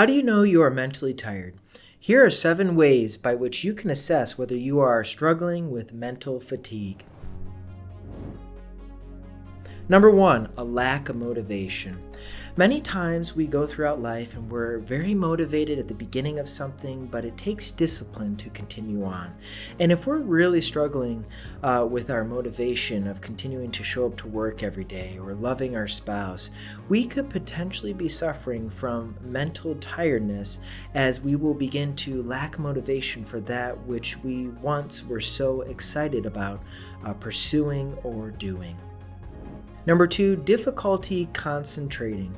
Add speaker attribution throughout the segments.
Speaker 1: How do you know you are mentally tired? Here are 7 ways by which you can assess whether you are struggling with mental fatigue. Number 1, a lack of motivation. Many times we go throughout life and we're very motivated at the beginning of something, but it takes discipline to continue on. And if we're really struggling with our motivation of continuing to show up to work every day or loving our spouse, we could potentially be suffering from mental tiredness as we will begin to lack motivation for that which we once were so excited about pursuing or doing. Number 2, difficulty concentrating.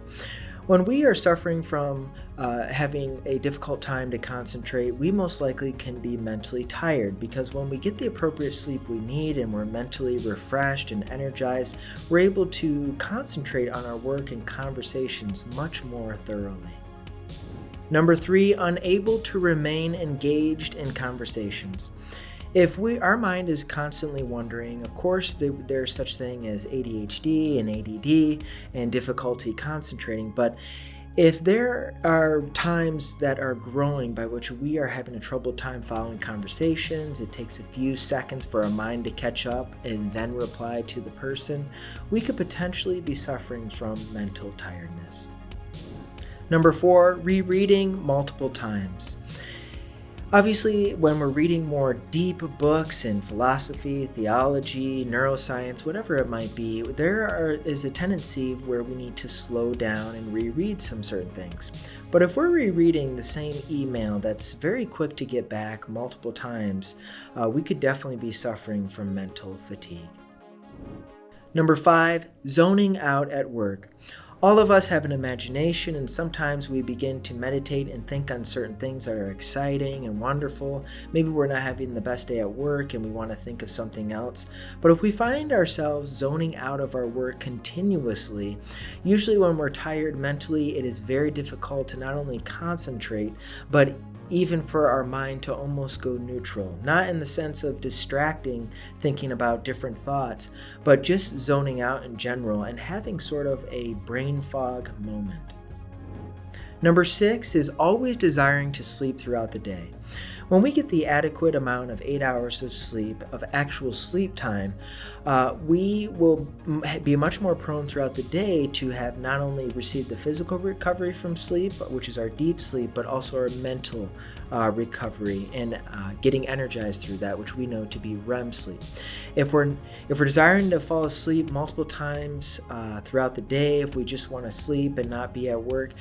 Speaker 1: When we are suffering from having a difficult time to concentrate, we most likely can be mentally tired because when we get the appropriate sleep we need and we're mentally refreshed and energized, we're able to concentrate on our work and conversations much more thoroughly. Number 3, unable to remain engaged in conversations. If our mind is constantly wandering, of course there's such thing as ADHD and ADD and difficulty concentrating, but if there are times that are growing by which we are having a troubled time following conversations, it takes a few seconds for our mind to catch up and then reply to the person, we could potentially be suffering from mental tiredness. Number 4, rereading multiple times. Obviously, when we're reading more deep books in philosophy, theology, neuroscience, whatever it might be, is a tendency where we need to slow down and reread some certain things. But if we're rereading the same email that's very quick to get back multiple times, we could definitely be suffering from mental fatigue. Number 5, zoning out at work. All of us have an imagination, and sometimes we begin to meditate and think on certain things that are exciting and wonderful. Maybe we're not having the best day at work and we want to think of something else. But if we find ourselves zoning out of our work continuously, usually when we're tired mentally, it is very difficult to not only concentrate, but even for our mind to almost go neutral, not in the sense of distracting, thinking about different thoughts, but just zoning out in general and having sort of a brain fog moment. Number 6 is always desiring to sleep throughout the day. When we get the adequate amount of 8 hours of sleep, of actual sleep time, we will be much more prone throughout the day to have not only received the physical recovery from sleep, which is our deep sleep, but also our mental recovery and getting energized through that, which we know to be REM sleep. If we're desiring to fall asleep multiple times throughout the day, if we just want to sleep and not be at work,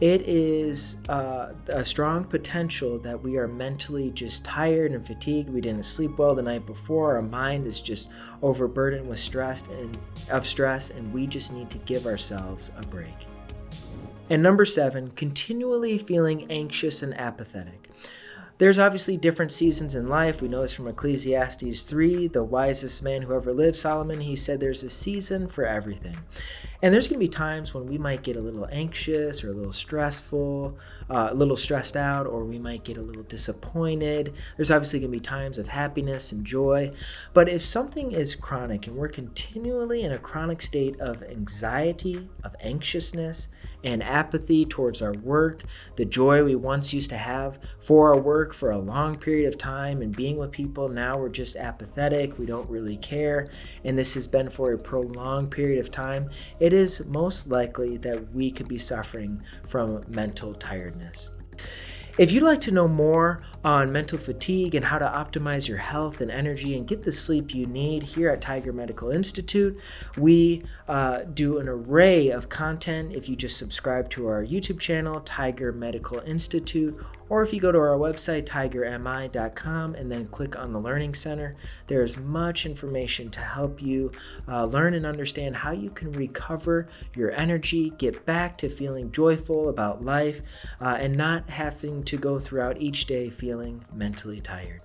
Speaker 1: it is a strong potential that we are mentally just tired and fatigued. We didn't sleep well the night before. Our mind is just overburdened with stress, and we just need to give ourselves a break. And number 7, continually feeling anxious and apathetic. There's obviously different seasons in life. We know this from Ecclesiastes 3, the wisest man who ever lived, Solomon. He said there's a season for everything. And there's going to be times when we might get a little anxious or a little stressful, a little stressed out, or we might get a little disappointed. There's obviously going to be times of happiness and joy. But if something is chronic and we're continually in a chronic state of anxiety, of anxiousness, and apathy towards our work, the joy we once used to have for our work for a long period of time and being with people, now we're just apathetic, we don't really care, and this has been for a prolonged period of time, it is most likely that we could be suffering from mental tiredness. If you'd like to know more on mental fatigue and how to optimize your health and energy and get the sleep you need here at Tiger Medical Institute, we do an array of content. If you just subscribe to our YouTube channel, Tiger Medical Institute, or if you go to our website, tigermi.com, and then click on the Learning Center, there is much information to help you learn and understand how you can recover your energy, get back to feeling joyful about life, and not having to go throughout each day feeling mentally tired.